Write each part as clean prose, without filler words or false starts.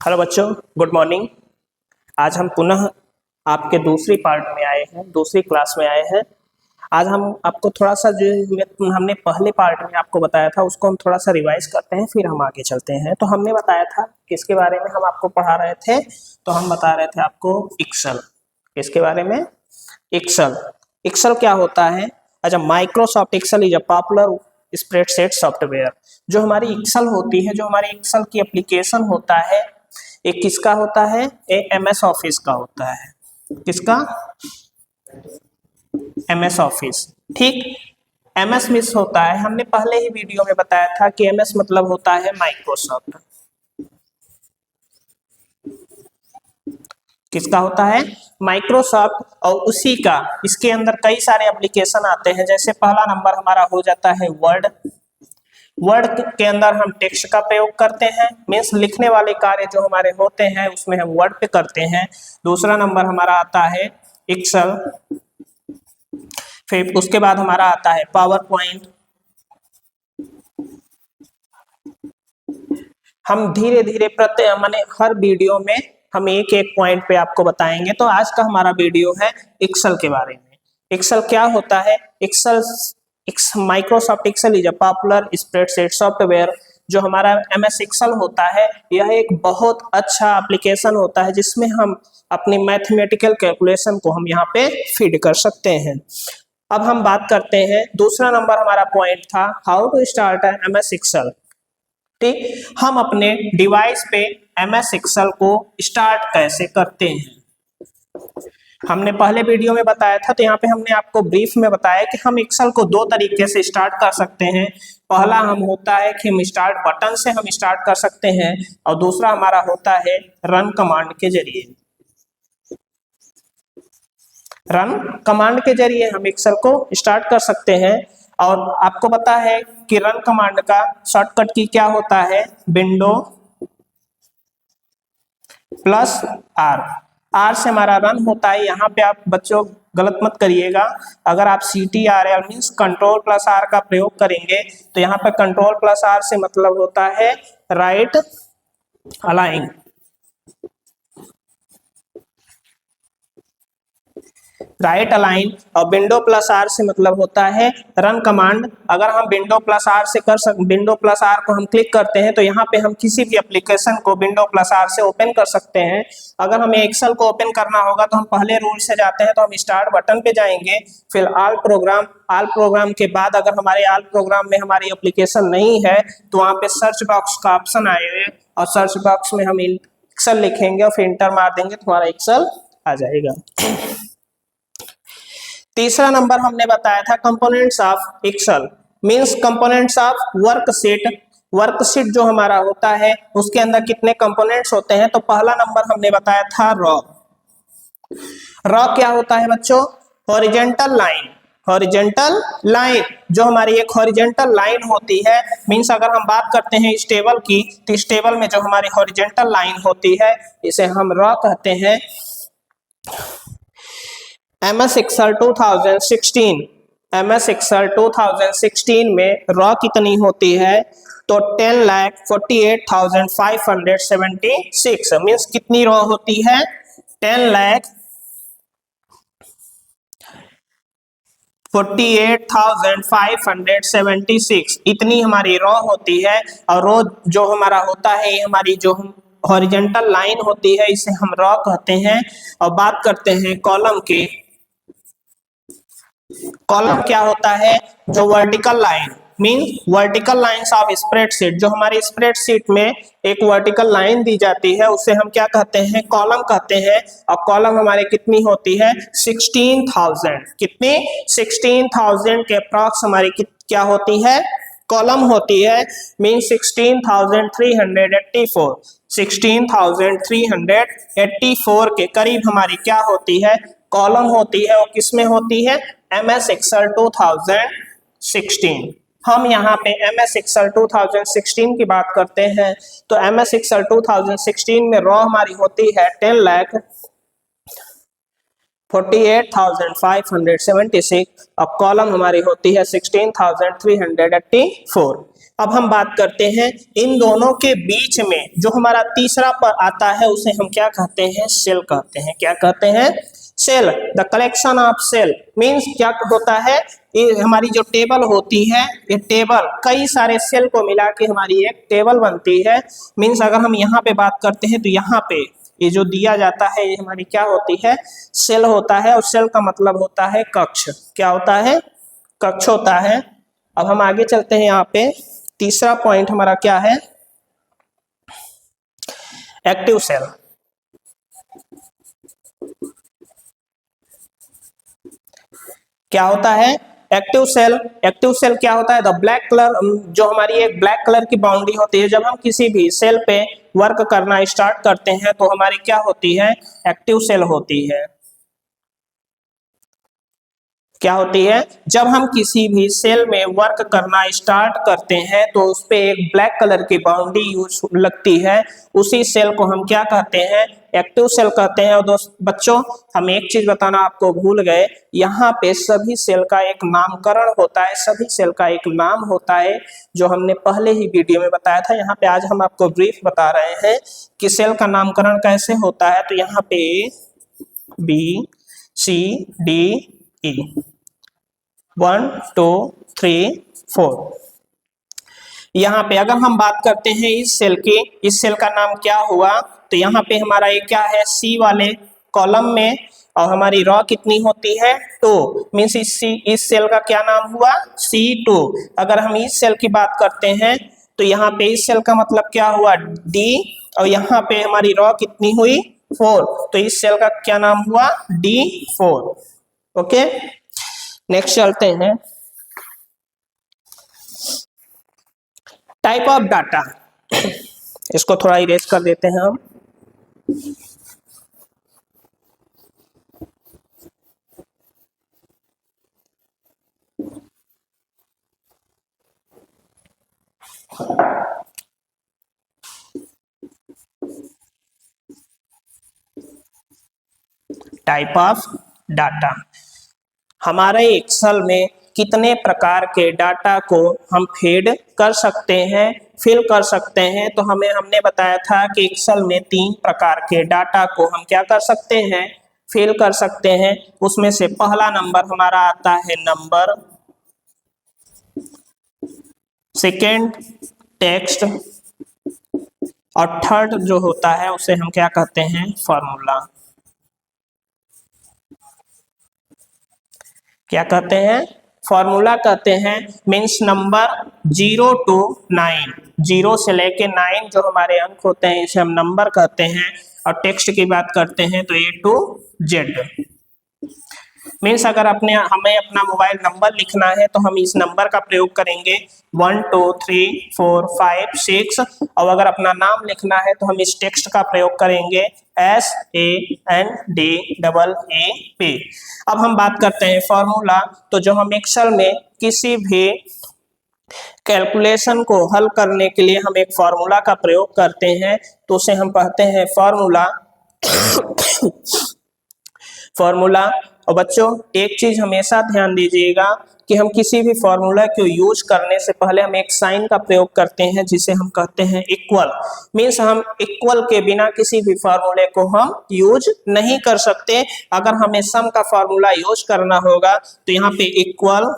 Hello बच्चों, good morning. आज हम पुनः आपके दूसरी पार्ट में आए हैं, दूसरी क्लास में आए हैं। आज हम आपको थोड़ा सा जो हमने पहले पार्ट में आपको बताया था उसको हम थोड़ा सा रिवाइज करते हैं, फिर हम आगे चलते हैं। तो हमने बताया था किसके बारे में हम आपको पढ़ा रहे थे, तो हम बता रहे थे आपको एक्सेल। किसके बारे में? एक्सेल। एक्सेल क्या होता है? अच्छा, Microsoft Excel is a popular spreadsheet software. जो हमारी एक्सेल होती है, जो हमारी एक्सेल की एप्लीकेशन होता है, एक किसका होता है? एमएस ऑफिस का होता है। किसका? MS office. ठीक। एमएस मिस होता है, हमने पहले ही वीडियो में बताया था कि एमएस मतलब होता है माइक्रोसॉफ्ट। किसका होता है? माइक्रोसॉफ्ट। और उसी का इसके अंदर कई सारे एप्लीकेशन आते हैं। जैसे पहला नंबर हमारा हो जाता है वर्ड। वर्ड के अंदर हम टेक्स्ट का प्रयोग करते हैं, मीन्स लिखने वाले कार्य जो हमारे होते हैं उसमें हम वर्ड पे करते हैं। दूसरा नंबर हमारा आता है एक्सेल। फिर उसके बाद हमारा आता है पावर पॉइंट। हम धीरे धीरे माने हर वीडियो में हम एक एक पॉइंट पे आपको बताएंगे। तो आज का हमारा वीडियो है एक्सेल के बारे में। एक्सेल क्या होता है? Excel, Microsoft Excel is a popular spreadsheet software. जो हमारा एमएस एक्सेल होता है, यह एक बहुत अच्छा एप्लीकेशन होता है जिसमें हम अपनी मैथमेटिकल कैलकुलेशन को हम यहाँ पे फीड कर सकते हैं। अब हम बात करते हैं, दूसरा नंबर हमारा पॉइंट था how to start an MS Excel. ठीक, हम अपने डिवाइस पे एमएस एक्सेल को स्टार्ट कैसे करते हैं हमने पहले वीडियो में बताया था। तो यहाँ पे हमने आपको ब्रीफ में बताया कि हम एक्सेल को दो तरीके से स्टार्ट कर सकते हैं। पहला हम होता है कि हम स्टार्ट बटन से हम स्टार्ट कर सकते हैं, और दूसरा हमारा होता है रन कमांड के जरिए। रन कमांड के जरिए हम एक्सेल को स्टार्ट कर सकते हैं। और आपको पता है कि रन कमांड का शॉर्टकट की क्या होता है? Window plus are. आर से हमारा रन होता है। यहाँ पे आप बच्चों गलत मत करिएगा। अगर आप CTRL means control plus R का प्रयोग करेंगे तो यहाँ पे कंट्रोल प्लस आर से मतलब होता है राइट अलाइन। Right align. और विंडो प्लस आर से मतलब होता है रन कमांड। अगर हम विंडो प्लस आर से विंडो प्लस आर को हम क्लिक करते हैं तो यहाँ पे हम किसी भी एप्लीकेशन को विंडो प्लस आर से ओपन कर सकते हैं। अगर हमें एक्सेल को ओपन करना होगा तो हम पहले रूल से जाते हैं, तो हम स्टार्ट बटन पे जाएंगे, फिर ऑल प्रोग्राम के बाद अगर हमारे ऑल प्रोग्राम में हमारी एप्लीकेशन नहीं है तो वहाँ पे सर्च बॉक्स का ऑप्शन आएगा, और सर्च बॉक्स में हम एक्सेल लिखेंगे और फिर इंटर मार देंगे तो हमारा एक्सेल आ जाएगा। तीसरा नंबर हमने बताया था components of Excel, means components of worksheet. Worksheet जो हमारा होता है उसके अंदर कितने कंपोनेंट्स होते हैं? तो पहला नंबर हमने बताया था रॉ। रॉ क्या होता है बच्चों? Horizontal line. हॉरिजॉन्टल लाइन, जो हमारी एक हॉरिजॉन्टल लाइन होती है, मींस अगर हम बात करते हैं इस टेबल की, तो इस टेबल में जो हमारी हॉरिजॉन्टल लाइन होती है इसे हम रॉ कहते हैं। MS Excel 2016, MS Excel 2016 में रॉ कितनी होती है? तो 10,48,576 मीन्स कितनी रॉ होती है? 10,48,576 इतनी हमारी रॉ होती है। और रॉ जो हमारा होता है, ये हमारी जो हॉरिजॉन्टल लाइन होती है इसे हम रॉ कहते हैं। और बात करते हैं कॉलम की। कॉलम क्या होता है? जो vertical line, mean vertical lines of spreadsheet. जो हमारी स्प्रेडशीट में एक वर्टिकल लाइन दी जाती है उसे हम क्या कहते हैं? कॉलम कहते हैं। और कॉलम हमारे कितनी होती है? 16,000। कितनी? 16,000 के अप्रॉक्स हमारी क्या होती है? कॉलम होती है। मीन 16,384, 16,384 के करीब हमारी क्या होती है? कॉलम होती है। और किसमें होती है? MS Excel 2016। हम यहाँ पे MS Excel 2016 की बात करते हैं। तो MS Excel 2016 में रॉ हमारी होती है 10,48,576 और कॉलम हमारी होती है 16,384। अब हम बात करते हैं इन दोनों के बीच में जो हमारा तीसरा पर आता है उसे हम क्या कहते हैं, सेल कहते हैं। क्या कहते हैं, cell. The collection of cell means क्या होता है, ये हमारी जो टेबल होती है, ये टेबल कई सारे सेल को मिला के हमारी एक टेबल बनती है। मीन्स अगर हम यहाँ पे बात करते हैं तो यहाँ पे ये जो दिया जाता है ये हमारी क्या होती है, सेल होता है। और सेल का मतलब होता है कक्ष। क्या होता है, कक्ष होता है। अब हम आगे चलते हैं, यहाँ पे तीसरा पॉइंट हमारा क्या है, एक्टिव सेल। क्या होता है, एक्टिव सेल। एक्टिव सेल क्या होता है, द ब्लैक कलर, जो हमारी एक ब्लैक कलर की बाउंड्री होती है, जब हम किसी भी सेल पे वर्क करना स्टार्ट करते हैं तो हमारी क्या होती है, एक्टिव सेल होती है। क्या होती है, जब हम किसी भी सेल में वर्क करना स्टार्ट करते हैं तो उस पे एक ब्लैक कलर की बाउंड्री यूज लगती है, उसी सेल को हम क्या कहते हैं, एक्टिव सेल कहते हैं। और बच्चों हम एक चीज बताना आपको भूल गए, यहाँ पे सभी सेल का एक नामकरण होता है, सभी सेल का एक नाम होता है, जो हमने पहले ही वीडियो में बताया था। यहाँ पे आज हम आपको ब्रीफ बता रहे हैं कि सेल का नामकरण कैसे होता है। तो यहाँ पे ABCDE 1 2 3 4, यहाँ पे अगर हम बात करते हैं इस सेल की, इस सेल का नाम क्या हुआ, तो यहाँ पे हमारा ये क्या है, सी वाले कॉलम में, और हमारी रॉ कितनी होती है, 2, मीन्स इस सेल का क्या नाम हुआ, C2। अगर हम इस सेल की बात करते हैं तो यहाँ पे इस सेल का मतलब क्या हुआ, D, और यहाँ पे हमारी रॉ कितनी हुई, 4, तो इस सेल का क्या नाम हुआ, D4। ओके, नेक्स्ट चलते हैं, टाइप ऑफ डाटा। इसको थोड़ा इरेज कर देते हैं हम। टाइप ऑफ डाटा, हमारे एक्सेल में कितने प्रकार के डाटा को हम फीड कर सकते हैं, फिल कर सकते हैं। तो हमने बताया था कि एक्सेल में 3 प्रकार के डाटा को हम क्या कर सकते हैं, फिल कर सकते हैं। उसमें से पहला नंबर हमारा आता है नंबर, सेकेंड टेक्स्ट, और थर्ड जो होता है उसे हम क्या कहते हैं, फॉर्मूला। क्या कहते हैं, फॉर्मूला कहते हैं। मीन्स नंबर 0 to 9, 0 से लेके 9 जो हमारे अंक होते हैं इसे हम नंबर कहते हैं। और टेक्स्ट की बात करते हैं तो A to Z। मीन्स अगर हमें अपना मोबाइल नंबर लिखना है तो हम इस नंबर का प्रयोग करेंगे 1 2 3 4 5 6, और अगर अपना नाम लिखना है तो हम इस टेक्स्ट का प्रयोग करेंगे SANDAAP। अब हम बात करते हैं फॉर्मूला। तो जो हम एक्सेल में किसी भी कैलकुलेशन को हल करने के लिए हम एक फॉर्मूला का प्रयोग करते हैं तो उसे हम कहते हैं फॉर्मूला। फॉर्मूला। और बच्चों एक चीज हमेशा ध्यान दीजिएगा कि हम किसी भी फॉर्मूला को यूज करने से पहले हम एक साइन का प्रयोग करते हैं जिसे हम कहते हैं इक्वल। मीन्स हम इक्वल के बिना किसी भी फॉर्मूले को हम यूज नहीं कर सकते। अगर हमें सम का फॉर्मूला यूज करना होगा तो यहाँ पे इक्वल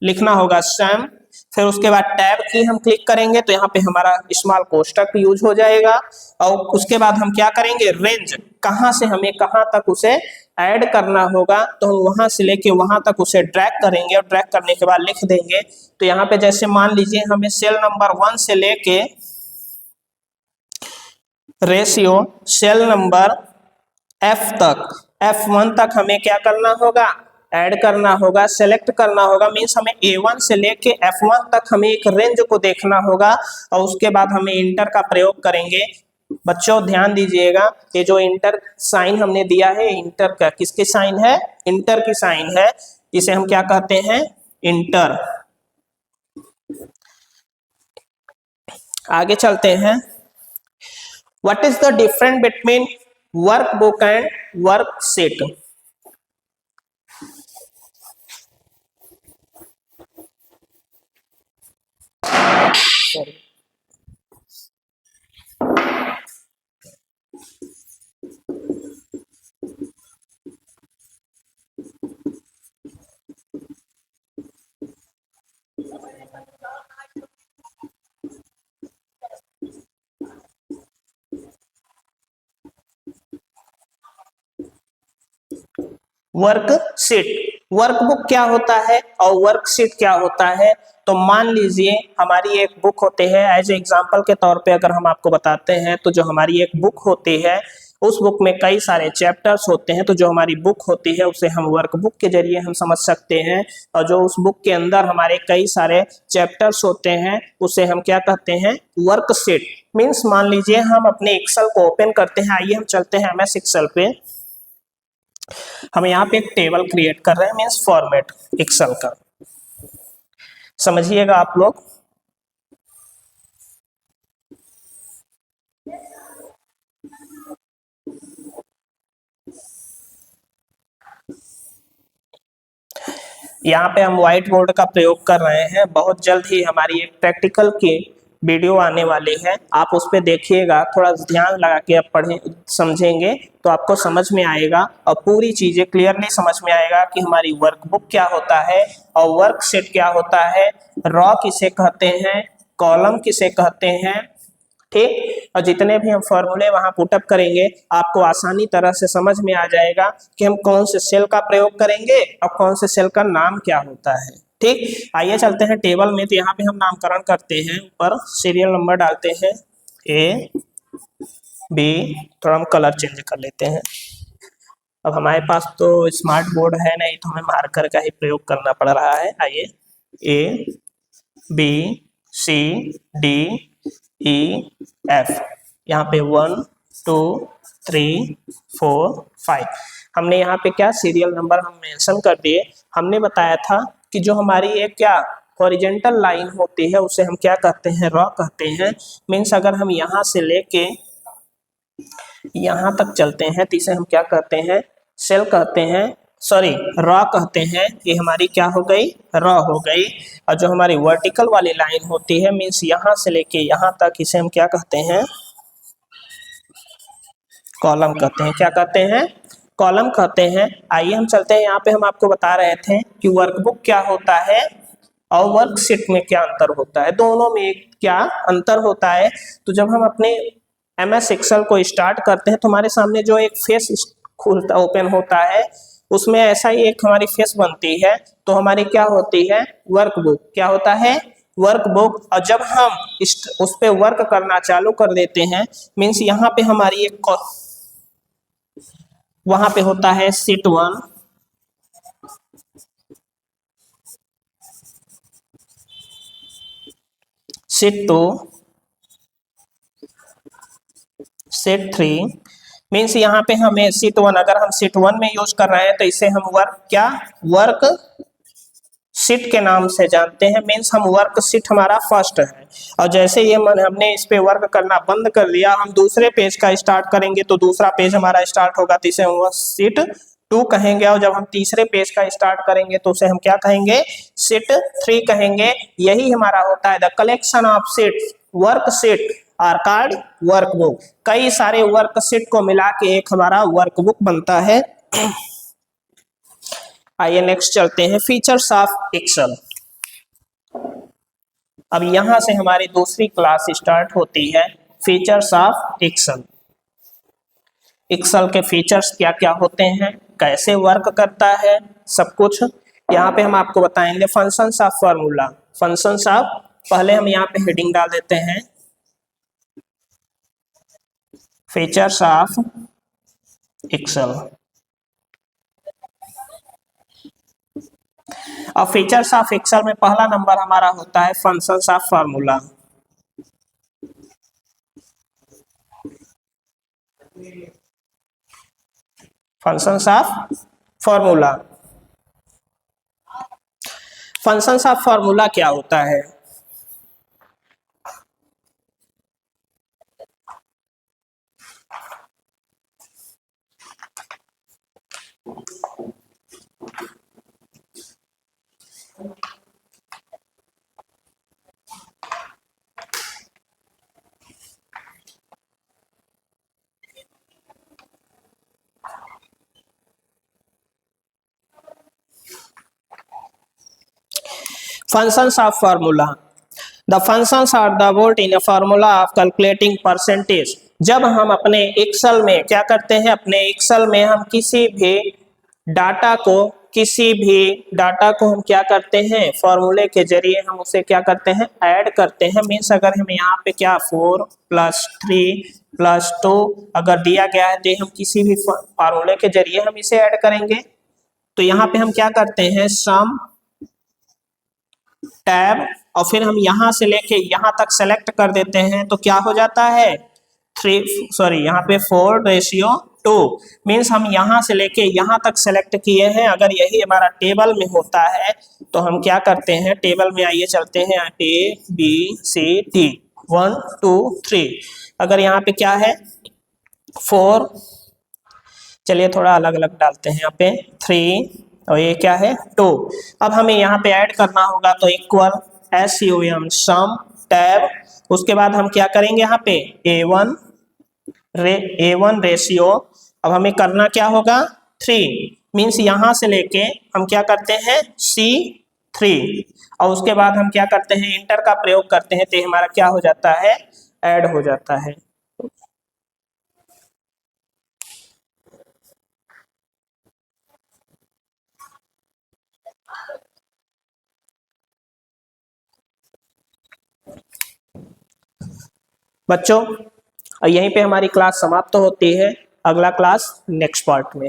लिखना होगा सम, फिर उसके बाद टैब की हम क्लिक करेंगे तो यहाँ पे हमारा स्मॉल कोष्टक यूज हो जाएगा। और उसके बाद हम क्या करेंगे, रेंज, कहाँ से हमें कहाँ तक उसे ऐड करना होगा तो हम वहां से लेके वहां तक उसे ड्रैग करेंगे, और ड्रैग करने के बाद लिख देंगे। तो यहाँ पे जैसे मान लीजिए हमें सेल नंबर 1 से लेके रेशियो सेल नंबर F1 तक हमें क्या करना होगा, ऐड करना होगा, सेलेक्ट करना होगा। मीन्स हमें A1 से लेके F1 तक हमें एक रेंज को देखना होगा, और उसके बाद हमें इंटर का प्रयोग करेंगे। बच्चों ध्यान दीजिएगा, ये जो इंटर साइन हमने दिया है, इंटर का किसकी साइन है, इंटर की साइन है, इसे हम क्या कहते हैं, इंटर। आगे चलते हैं, what is the difference between workbook and worksheet. Sorry. Worksheet, workbook क्या होता है और वर्कशीट क्या होता है? तो मान लीजिए हमारी एक बुक होती है, एज एग्जांपल के तौर पे अगर हम आपको बताते हैं तो जो हमारी एक बुक होती है उस बुक में कई सारे चैप्टर्स होते हैं, तो जो हमारी बुक होती है उसे हम वर्कबुक के जरिए हम समझ सकते हैं। और जो उस बुक के अंदर हमारे कई सारे चैप्टर्स होते हैं उसे हम क्या कहते हैं? वर्कशीट। मीन्स मान लीजिए हम अपने एक्सेल को ओपन करते हैं, आइए हम चलते हैं एमएस एक्सेल पे। हम यहाँ पे एक टेबल क्रिएट कर रहे हैं, मीन्स फॉर्मेट एक्सेल का, समझिएगा आप लोग। यहाँ पे हम व्हाइट बोर्ड का प्रयोग कर रहे हैं। बहुत जल्द ही हमारी एक प्रैक्टिकल की वीडियो आने वाली है, आप उस पर देखिएगा, थोड़ा ध्यान लगा के आप पढ़ें समझेंगे तो आपको समझ में आएगा और पूरी चीजें क्लियरली समझ में आएगा कि हमारी वर्कबुक क्या होता है और वर्कशीट क्या होता है, रॉ किसे कहते हैं, कॉलम किसे कहते हैं, ठीक। और जितने भी हम फॉर्मूले वहां पुटअप करेंगे आपको आसानी तरह से समझ में आ जाएगा कि हम कौन से सेल का प्रयोग करेंगे और कौन से सेल का नाम क्या होता है, ठीक। आइए चलते हैं टेबल में। तो यहाँ पे हम नामकरण करते हैं, ऊपर सीरियल नंबर डालते हैं ए बी, थोड़ा हम कलर चेंज कर लेते हैं। अब हमारे पास तो स्मार्ट बोर्ड है नहीं तो हमें मार्कर का ही प्रयोग करना पड़ रहा है। आइए A B C D E F, यहाँ पे 1 2 3 4 5, हमने यहाँ पे क्या सीरियल नंबर हम मेंशन कर दिए। हमने बताया था कि जो हमारी एक क्या हॉरिजेंटल लाइन होती है उसे हम क्या कहते हैं? रॉ कहते हैं। मीन्स अगर हम यहाँ से लेके यहाँ तक चलते हैं तो इसे हम क्या कहते हैं? सेल कहते हैं, सॉरी रॉ कहते हैं। ये हमारी क्या हो गई? रॉ हो गई। और जो हमारी वर्टिकल वाली लाइन होती है, मीन्स यहाँ से लेके यहाँ तक, इसे हम क्या कहते हैं? कॉलम कहते हैं। क्या कहते हैं? कॉलम कहते हैं। आइए हम चलते हैं, यहाँ पे हम आपको बता रहे थे कि वर्कबुक क्या होता है और वर्कशीट में क्या अंतर होता है, दोनों में क्या अंतर होता है। तो जब हम अपने एमएस एक्सेल को स्टार्ट करते हैं तो हमारे सामने जो एक फेस खुलता ओपन होता है उसमें ऐसा ही एक हमारी फेस बनती है, तो हमारी क्या होती है? वर्कबुक। क्या होता है? वर्कबुक। और जब हम उस पे वर्क करना चालू कर देते हैं, मीन्स यहाँ पे हमारी एक वहां पे होता है शीट 1, शीट 2, शीट 3। मीन्स यहाँ पे हमें शीट 1, अगर हम शीट 1 में यूज कर रहे हैं तो इसे हम वर्क क्या वर्क शीट के नाम से जानते हैं। मीन्स हम वर्क शीट हमारा फर्स्ट है, और जैसे ये हमने इस पे वर्क करना बंद कर दिया, हम दूसरे पेज का स्टार्ट करेंगे तो दूसरा पेज हमारा स्टार्ट होगा, तो इसे हम शीट 2 कहेंगे। और जब हम तीसरे पेज का स्टार्ट करेंगे तो उसे हम क्या कहेंगे? शीट 3 कहेंगे। यही हमारा होता है the collection of sheets, work sheet are called workbook. कई सारे वर्क शीट को मिला के एक हमारा वर्कबुक बनता है। आइए नेक्स्ट चलते हैं, फीचर्स ऑफ एक्सेल। अब यहां से हमारी दूसरी क्लास स्टार्ट होती है, फीचर्स ऑफ एक्सेल। एक्सेल के फीचर्स क्या क्या होते हैं, कैसे वर्क करता है, सब कुछ यहाँ पे हम आपको बताएंगे। Functions of formula, functions of, पहले हम यहाँ पे हेडिंग डाल देते हैं फीचर्स ऑफ एक्सेल। और फीचर्स ऑफ एक्सेल में पहला नंबर हमारा होता है functions of formula. Functions of formula, functions of formula क्या होता है? functions of formula. The functions are the word in a formula of calculating percentage. जब हम अपने एक्सेल में क्या करते हैं, अपने एक्सेल में हम किसी भी डाटा को हम क्या करते हैं, फॉर्मूले के जरिए हम उसे क्या करते हैं, ऐड करते हैं। मीन्स अगर हम यहाँ पे क्या 4 + 3 + 2 अगर दिया गया है तो हम किसी भी फॉर्मूले के जरिए हम इसे ऐड करेंगे। तो यहाँ पे हम क्या करते हैं, सम टैब और फिर हम यहाँ से लेके यहाँ तक सेलेक्ट कर देते हैं तो क्या हो जाता है, यहाँ पे 4:2 मीन्स हम यहाँ से लेके यहाँ तक सेलेक्ट किए हैं। अगर यही हमारा टेबल में होता है तो हम क्या करते हैं, टेबल में आइए चलते हैं, ABCD 1 2 3। अगर यहाँ पे क्या है 4, चलिए थोड़ा अलग अलग डालते हैं, यहाँ पे 3 और ये क्या है 2। अब हमें यहाँ पे ऐड करना होगा तो इक्वल SUM सम टैब, उसके बाद हम क्या करेंगे, यहाँ पे A1 रेशियो। अब हमें करना क्या होगा 3 मीन्स यहाँ से लेके हम क्या करते हैं C3 और उसके बाद हम क्या करते हैं, इंटर का प्रयोग करते हैं तो हमारा क्या हो जाता है, ऐड हो जाता है। बच्चों यहीं पे हमारी क्लास समाप्त होती है, अगला क्लास नेक्स्ट पार्ट में।